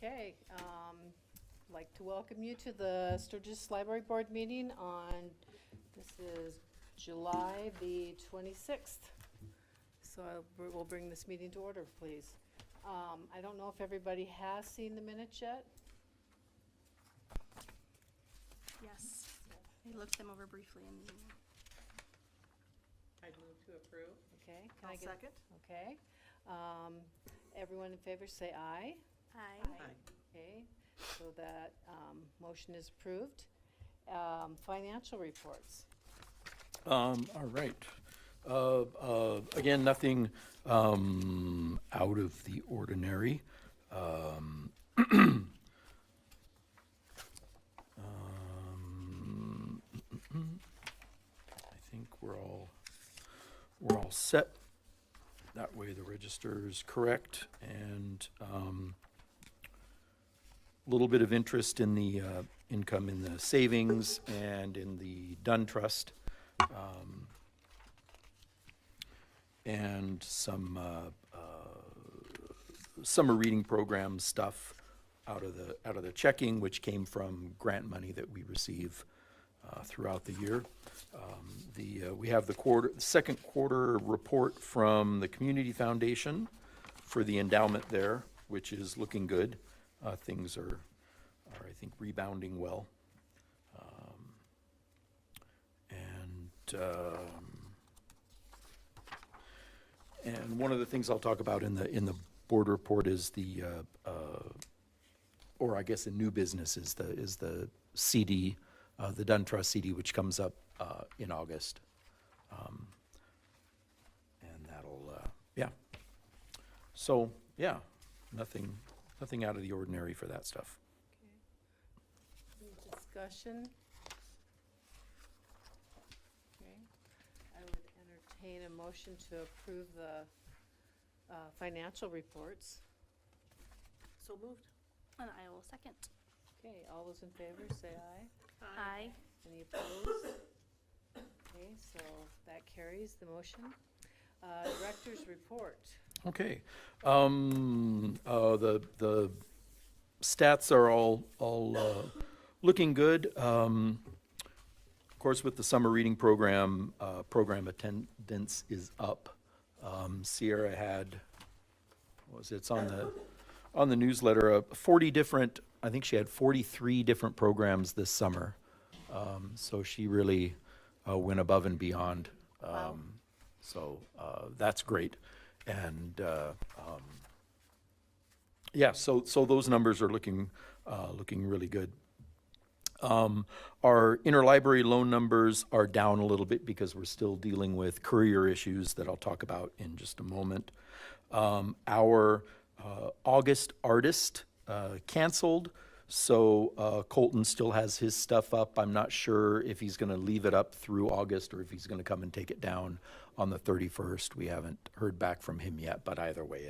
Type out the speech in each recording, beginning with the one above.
Okay, like to welcome you to the Sturgis Library Board meeting on, this is July the 26th. So we'll bring this meeting to order, please. I don't know if everybody has seen the minutes yet. Yes, I looked them over briefly in the email. I'd move to approve. Okay. I'll second. Okay. Everyone in favor say aye. Aye. Aye. Okay, so that motion is approved. Financial reports. All right. Again, nothing out of the ordinary. I think we're all set. That way the register is correct, and a little bit of interest in the income in the savings and in the Dunn Trust. And some summer reading program stuff out of the checking, which came from grant money that we receive throughout the year. We have the second quarter report from the Community Foundation for the endowment there, which is looking good. Things are I think rebounding well. And one of the things I'll talk about in the board report is or I guess in new business is the CD, the Dunn Trust CD, which comes up in August, and that'll So nothing out of the ordinary for that stuff. Okay. Any discussion? Okay. I would entertain a motion to approve the financial reports. So moved. And I will second. Okay, all those in favor say aye. Aye. Any opposed? Okay, so that carries the motion. Director's report. Okay. The stats are all looking good. Of course, with the summer reading program, program attendance is up. Sierra had, it's on the newsletter, 40 different, I think she had 43 different programs this summer. So she really went above and beyond. Wow. So that's great. And so those numbers are looking really good. Our interlibrary loan numbers are down a little bit because we're still dealing with courier issues that I'll talk about in just a moment. Our August artist canceled, so Colton still has his stuff up. I'm not sure if he's going to leave it up through August or if he's going to come and take it down on the 31st. We haven't heard back from him yet, but either way,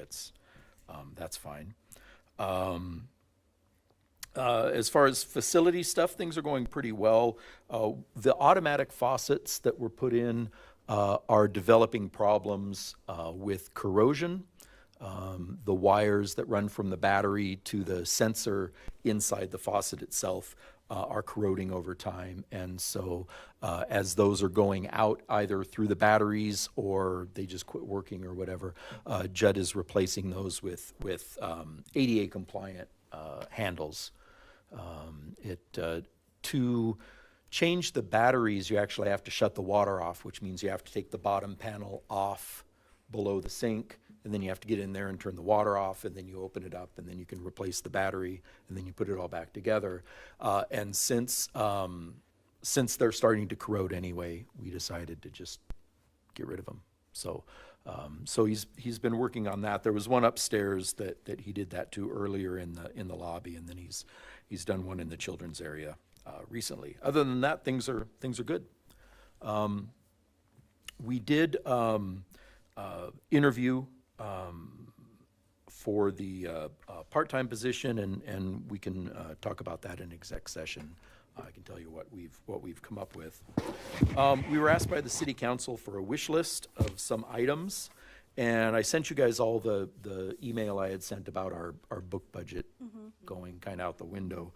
that's fine. As far as facility stuff, things are going pretty well. The automatic faucets that were put in are developing problems with corrosion. The wires that run from the battery to the sensor inside the faucet itself are corroding over time. And so as those are going out either through the batteries or they just quit working or whatever, Judd is replacing those with ADA compliant handles. To change the batteries, you actually have to shut the water off, which means you have to take the bottom panel off below the sink, and then you have to get in there and turn the water off, and then you open it up, and then you can replace the battery, and then you put it all back together. And since they're starting to corrode anyway, we decided to just get rid of them. So he's been working on that. There was one upstairs that he did that to earlier in the lobby, and then he's done one in the children's area recently. Other than that, things are good. We did interview for the part-time position, and we can talk about that in exec session. I can tell you what we've come up with. We were asked by the city council for a wish list of some items, and I sent you guys all the email I had sent about our book budget going kind of out the window.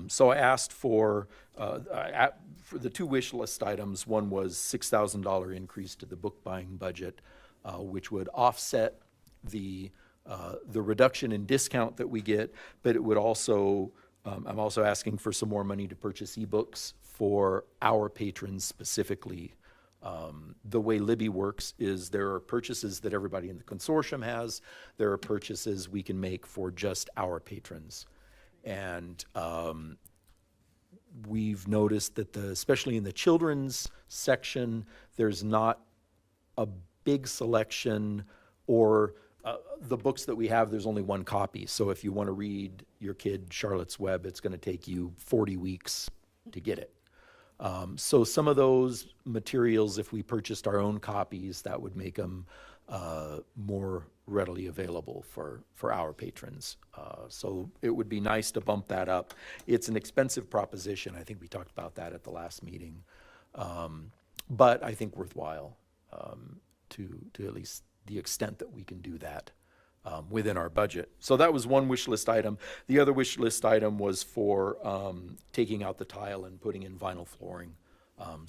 So I asked for the two wish list items. One was $6,000 increase to the book buying budget, which would offset the reduction in discount that we get, but it would also, I'm also asking for some more money to purchase ebooks for our patrons specifically. The way Libby works is there are purchases that everybody in the consortium has. There are purchases we can make for just our patrons. And we've noticed that especially in the children's section, there's not a big selection, or the books that we have, there's only one copy. So if you want to read your kid Charlotte's Web, it's going to take you 40 weeks to get it. So some of those materials, if we purchased our own copies, that would make them more readily available for our patrons. So it would be nice to bump that up. It's an expensive proposition. I think we talked about that at the last meeting. But I think worthwhile to at least the extent that we can do that within our budget. So that was one wish list item. The other wish list item was for taking out the tile and putting in vinyl flooring.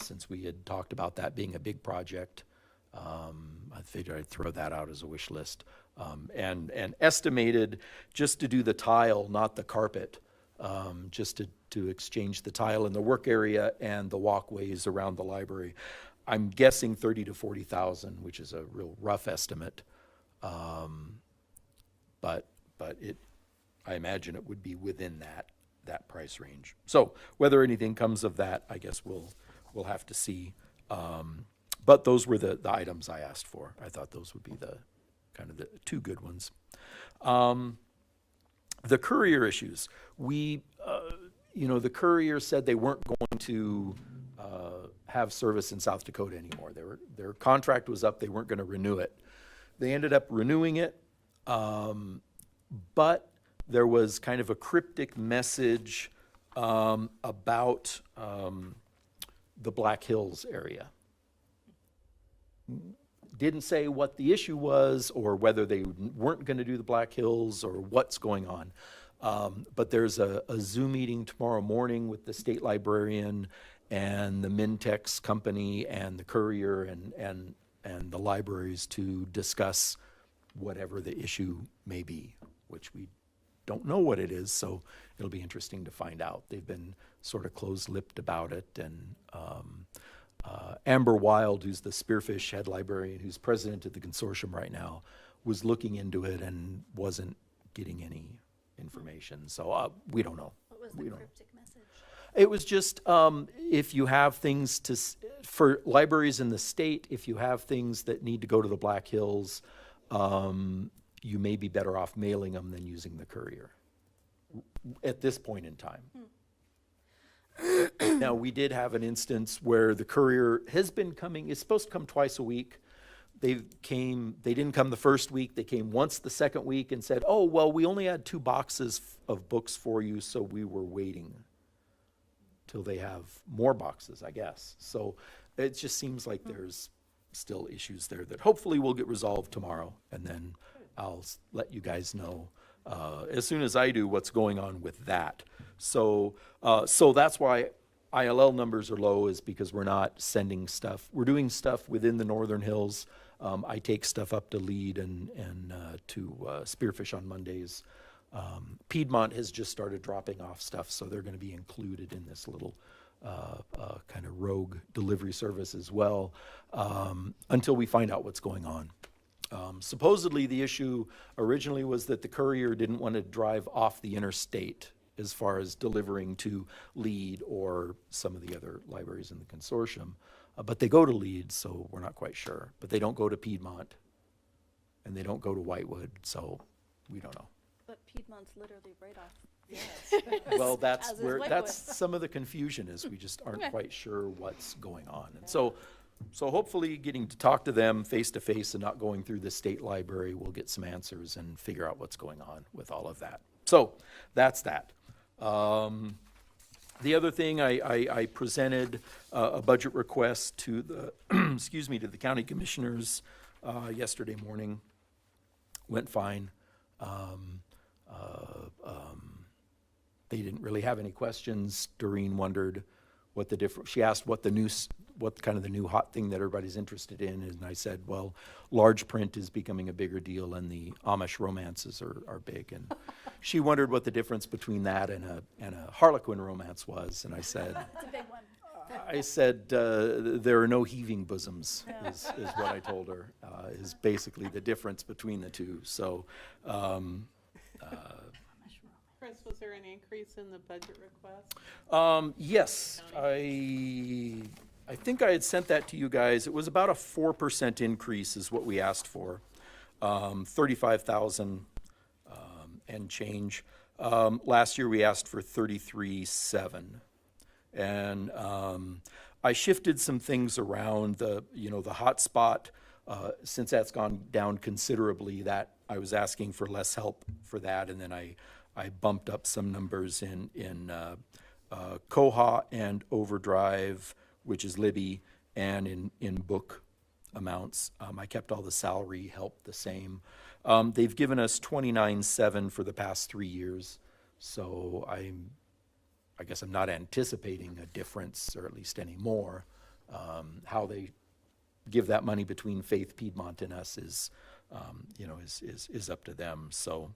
Since we had talked about that being a big project, I figured I'd throw that out as a wish list. And estimated just to do the tile, not the carpet, just to exchange the tile in the work area and the walkways around the library. I'm guessing 30 to 40,000, which is a real rough estimate. But I imagine it would be within that price range. So whether anything comes of that, I guess we'll have to see. But those were the items I asked for. I thought those would be the kind of the two good ones. The courier issues. The courier said they weren't going to have service in South Dakota anymore. Their contract was up. They weren't going to renew it. They ended up renewing it, but there was kind of a cryptic message about the Black Hills area. Didn't say what the issue was or whether they weren't going to do the Black Hills or what's going on. But there's a Zoom meeting tomorrow morning with the state librarian and the Mintex company and the courier and the libraries to discuss whatever the issue may be, which we don't know what it is, so it'll be interesting to find out. They've been sort of close-lipped about it, and Amber Wild, who's the Spearfish head librarian, who's president of the consortium right now, was looking into it and wasn't getting any information, so we don't know. What was the cryptic message? It was just if you have things for libraries in the state, if you have things that need to go to the Black Hills, you may be better off mailing them than using the courier at this point in time. Now, we did have an instance where the courier has been coming, is supposed to come twice a week. They didn't come the first week, they came once the second week and said, oh, well, we only had 2 boxes of books for you, so we were waiting till they have more boxes, I guess. So it just seems like there's still issues there that hopefully will get resolved tomorrow, and then I'll let you guys know as soon as I do what's going on with that. So that's why ILL numbers are low, is because we're not sending stuff. We're doing stuff within the Northern Hills. I take stuff up to Lead and to Spearfish on Mondays. Piedmont has just started dropping off stuff, so they're going to be included in this little kind of rogue delivery service as well, until we find out what's going on. Supposedly the issue originally was that the courier didn't want to drive off the interstate as far as delivering to Lead or some of the other libraries in the consortium. But they go to Lead, so we're not quite sure. But they don't go to Piedmont, and they don't go to Whitewood, so we don't know. But Piedmont's literally right off. Yes. Well, that's As is where, Whitewood. that's some of the confusion is, we just aren't quite sure what's going on. And so hopefully getting to talk to them face to face and not going through the state library, we'll get some answers and figure out what's going on with all of that. So that's that. The other thing, I presented a budget request to the, to the county commissioners yesterday morning. Went fine. they didn't really have any questions. Doreen wondered what the difference, she asked what kind of the new hot thing that everybody's interested in is, and I said, well, large print is becoming a bigger deal and the Amish romances are big. And she wondered what the difference between that and a Harlequin romance was, and I said, It's a big one. there are no heaving bosoms, is what I told her, is basically the difference between the two. So, Chris, was there an increase in the budget request? yes, I think I had sent that to you guys. It was about a 4% increase is what we asked for, 35,000 and change. Last year we asked for 33,700. And I shifted some things around. The hotspot, since that's gone down considerably, that I was asking for less help for that, and then I bumped up some numbers in Koha and Overdrive, which is Libby, and in book amounts. I kept all the salary help the same. They've given us 29,700 for the past 3 years, so I guess I'm not anticipating a difference, or at least any more. How they give that money between Faith, Piedmont, and us is up to them. So,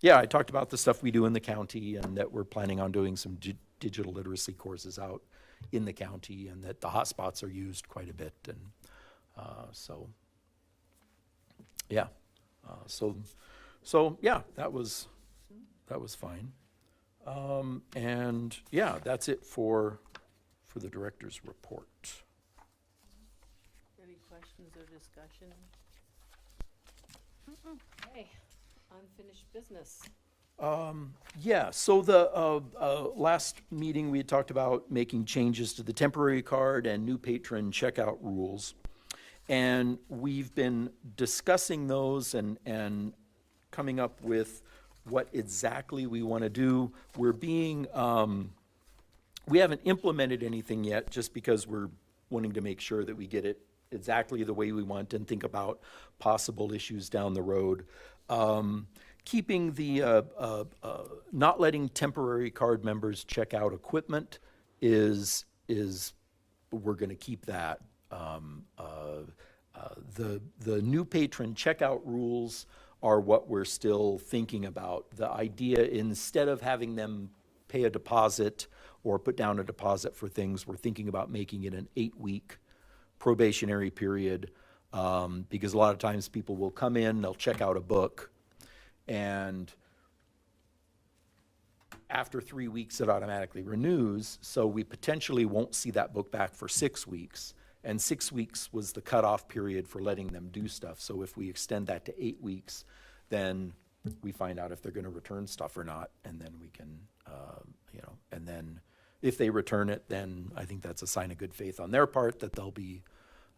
yeah, I talked about the stuff we do in the county, and that we're planning on doing some digital literacy courses out in the county, and that the hotspots are used quite a bit, and so yeah, so yeah, that was fine. And yeah, that's it for the director's report. Any questions or discussion? Okay, unfinished business. Yeah, so the last meeting, we had talked about making changes to the temporary card and new patron checkout rules. And we've been discussing those and coming up with what exactly we want to do. We're being, we haven't implemented anything yet, just because we're wanting to make sure that we get it exactly the way we want and think about possible issues down the road. Keeping the, not letting temporary card members check out equipment is we're going to keep that. The new patron checkout rules are what we're still thinking about. The idea, instead of having them pay a deposit or put down a deposit for things, we're thinking about making it an 8-week probationary period, because a lot of times people will come in, they'll check out a book, and after 3 weeks it automatically renews, so we potentially won't see that book back for 6 weeks. And 6 weeks was the cutoff period for letting them do stuff. So if we extend that to 8 weeks, then we find out if they're going to return stuff or not, and then we can, and then if they return it, then I think that's a sign of good faith on their part that they'll be,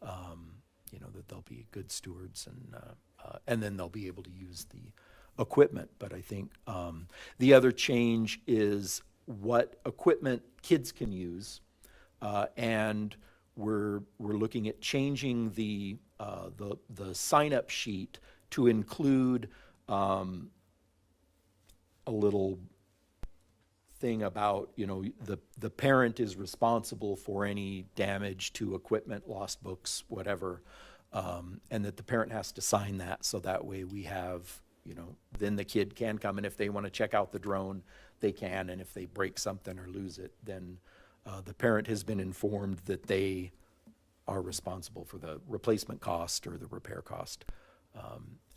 that they'll be good stewards, and then they'll be able to use the equipment. But I think the other change is what equipment kids can use, and we're looking at changing the sign-up sheet to include a little thing about, the parent is responsible for any damage to equipment, lost books, whatever, and that the parent has to sign that, so that way we have, then the kid can come, and if they want to check out the drone, they can, and if they break something or lose it, then the parent has been informed that they are responsible for the replacement cost or the repair cost.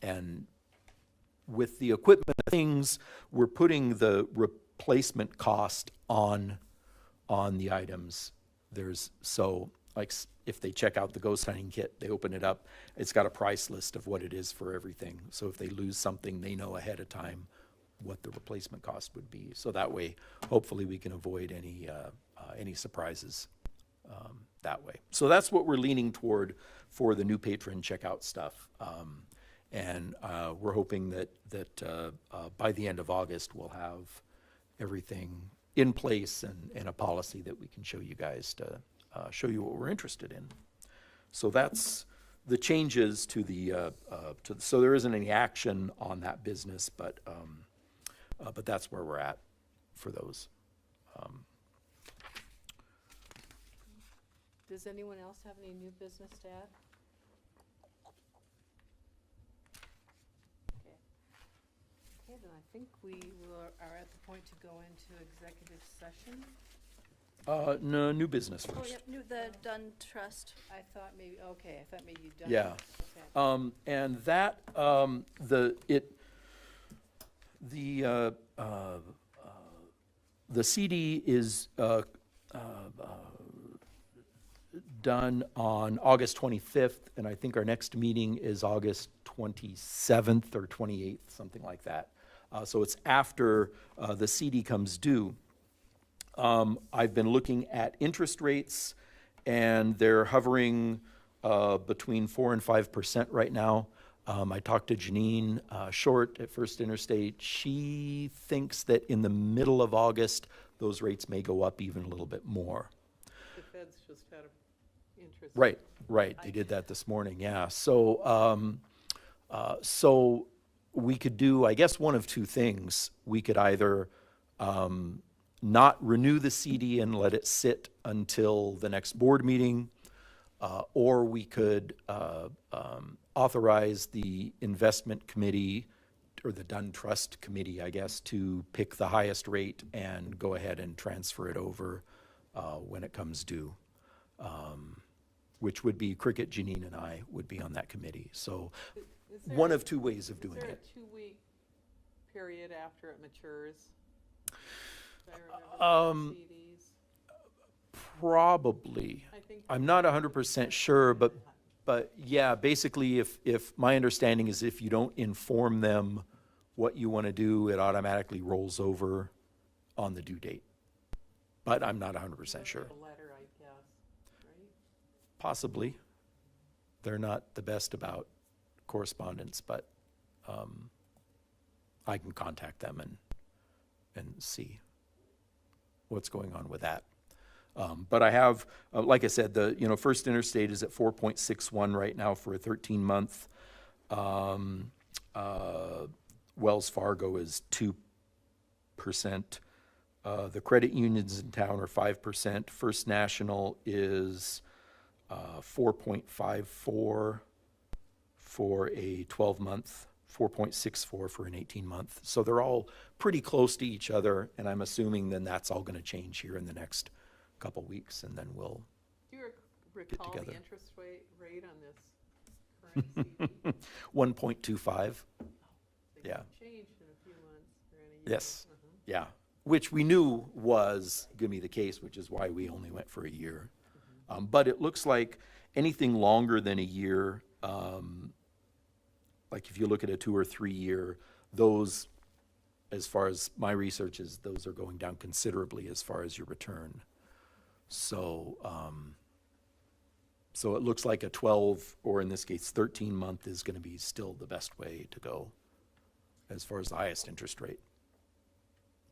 And with the equipment things, we're putting the replacement cost on the items. So like if they check out the ghost hunting kit, they open it up, it's got a price list of what it is for everything. So if they lose something, they know ahead of time what the replacement cost would be. So that way, hopefully we can avoid any surprises that way. So that's what we're leaning toward for the new patron checkout stuff. And we're hoping that by the end of August, we'll have everything in place and a policy that we can show you guys to show you what we're interested in. So that's the changes to the, so there isn't any action on that business, but But that's where we're at for those. Does anyone else have any new business to add? Okay. Okay, then I think are at the point to go into executive session. No, new business Oh, first. yep, the Dunn Trust. I thought maybe you'd done Yeah. that. Okay. And that, the CD is done on August 25th, and I think our next meeting is August 27th or 28th, something like that. So it's after the CD comes due. I've been looking at interest rates, and they're hovering between 4% and 5% right now. I talked to Janine Short at First Interstate. She thinks that in the middle of August, those rates may go up even a little bit more. The Feds just had an interest. Right. They did that this morning, yeah. So we could do, I guess, one of two things. We could either not renew the CD and let it sit until the next board meeting, or we could authorize the investment committee, or the Dunn Trust Committee, I guess, to pick the highest rate and go ahead and transfer it over when it comes due. Which would be Cricket, Janine, and I would be on that committee. So Is there one a- of two ways of doing Is there it. a 2-week period after it matures? As I remember the CDs. Probably. I think I'm not 100% sure, but yeah, basically if my understanding is if you don't inform them what you want to do, it automatically rolls over on the due date. But I'm not 100% sure. A letter, I guess, right? Possibly. They're not the best about correspondence, but I can contact them and see what's going on with that. But I have, like I said, First Interstate is at 4.61 right now for a 13-month. Wells Fargo is 2%. The credit unions in town are 5%. First National is 4.54 for a 12-month, 4.64 for an 18-month. So they're all pretty close to each other, and I'm assuming then that's all going to change here in the next couple weeks, and then we'll. Do you recall the together. interest rate on this current CD? 1.25. They Yeah. can change in a few months or in a year. Yes. Uh-huh. Yeah, which we knew was going to be the case, which is why we only went for a year. But it looks like anything longer than a year, like if you look at a 2 or 3 year, those, as far as my research is, those are going down considerably as far as your return. So, so it looks like a 12, or in this case, 13-month is going to be still the best way to go as far as the highest interest rate.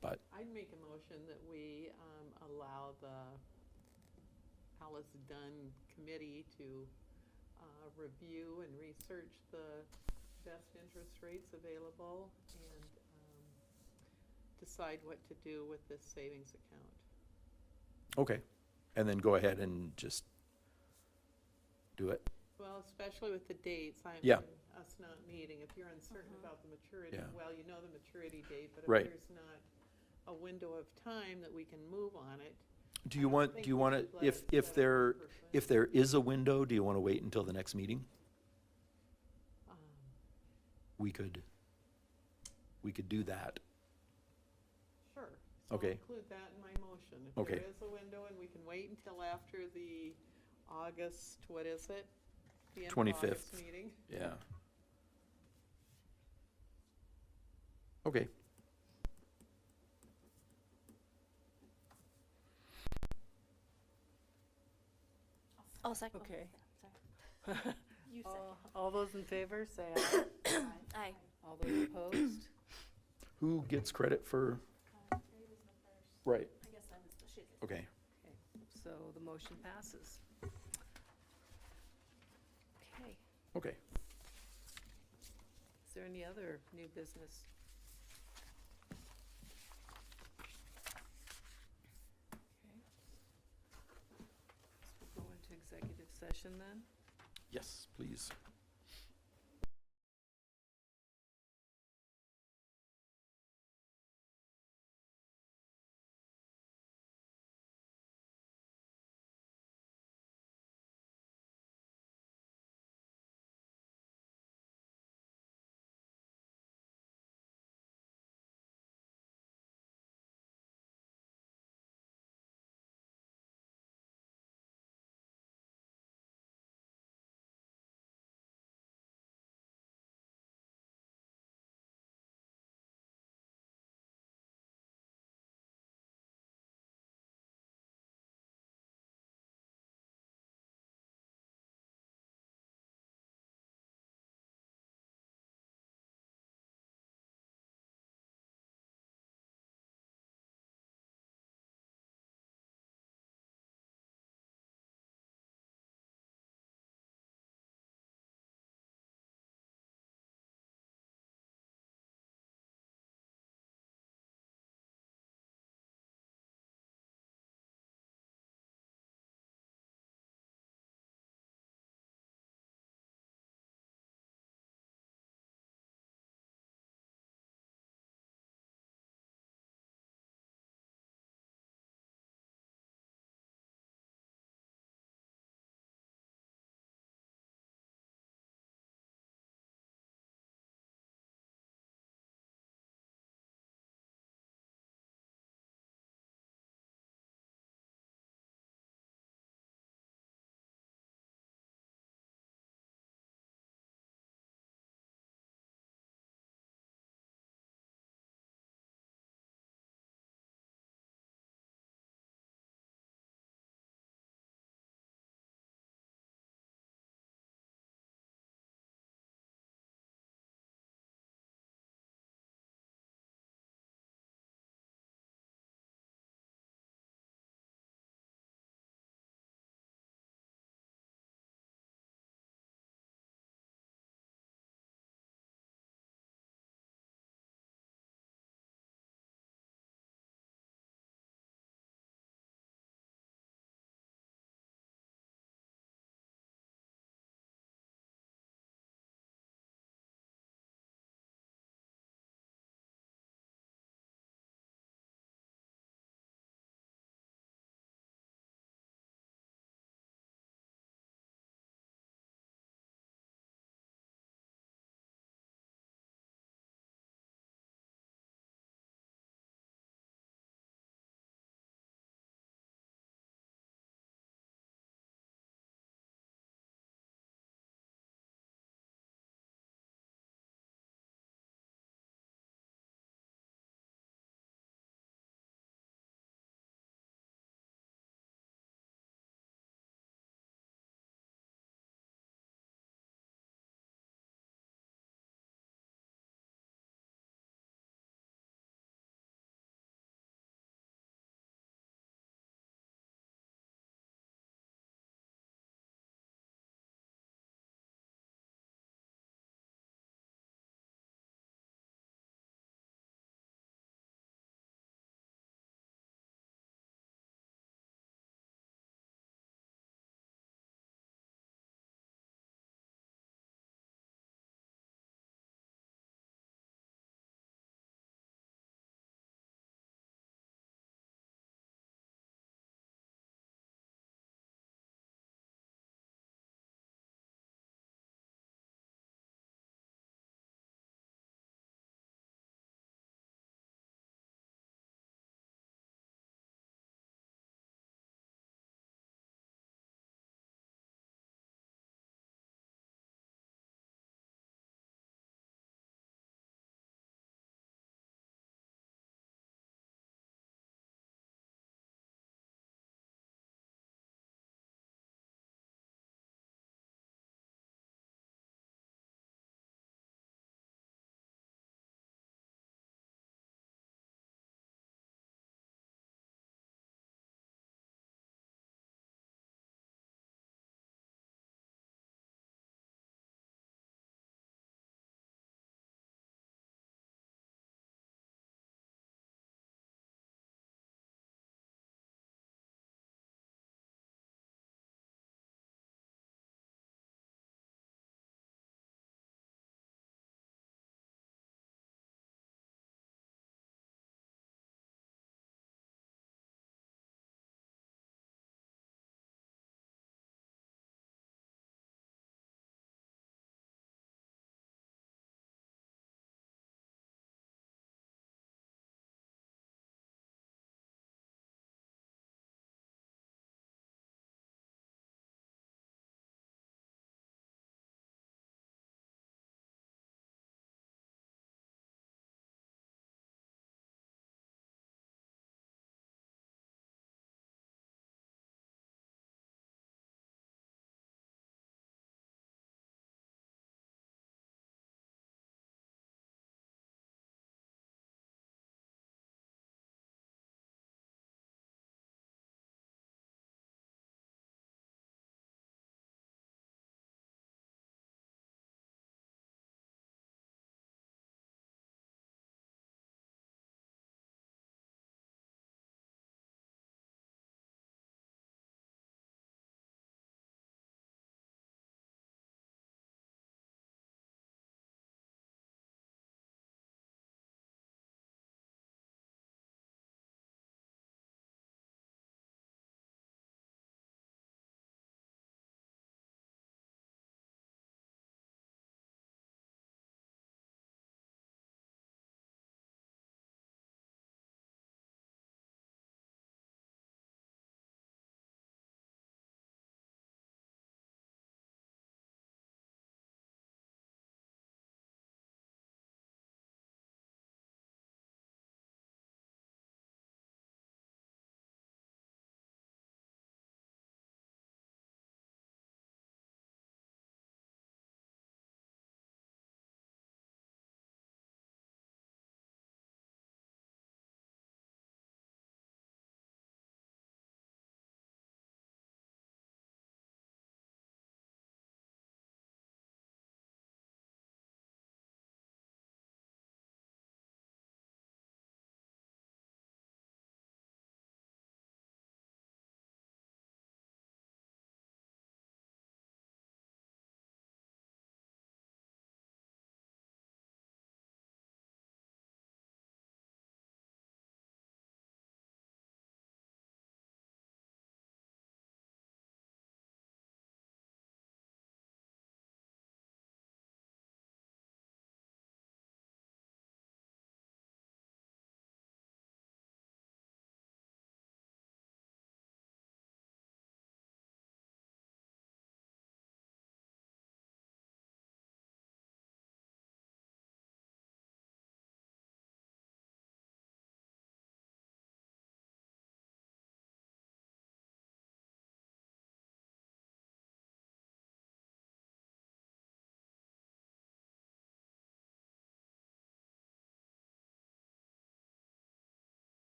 But I'd make a motion that we allow the Alice Dunn Committee to review and research the best interest rates available and decide what to do with this savings account. okay, and then go ahead and just do it. Well, especially with the dates, Yeah. us not meeting, if you're uncertain about the maturity, Yeah. well, you know the maturity date, but Right. if there's not a window of time that we can move on it. Do you want, think do you we want should to, let if it set there, for if there is a window, do you want to wait until the next meeting? Um, We could do that. Sure. So Okay. I'll include that in my motion. If Okay. there is a window and we can wait until after the August, what is it? The end of 25th. August meeting. Yeah. Okay, I'll second. Okay. Sorry. You second. All those in favor, say aye. Aye. All those opposed? who gets credit for, right, I guess I was, she did. okay. Okay, so the motion passes. Okay, Okay. is there any other new business? session then? Yes, please.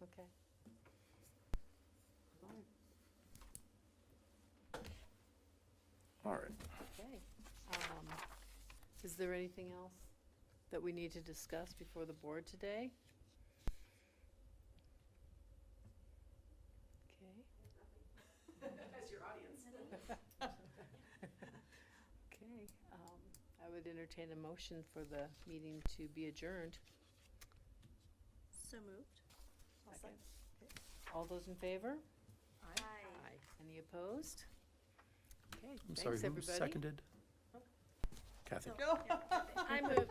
Okay. All right. Okay. Is there anything else that we need to discuss before the board today? Okay. As your audience. Okay, I would entertain a motion for the meeting to be adjourned. So moved. Second. All those in favor? Aye. Any opposed? Okay, I'm sorry, thanks, who everybody. seconded? Kathy. So, yeah, I moved.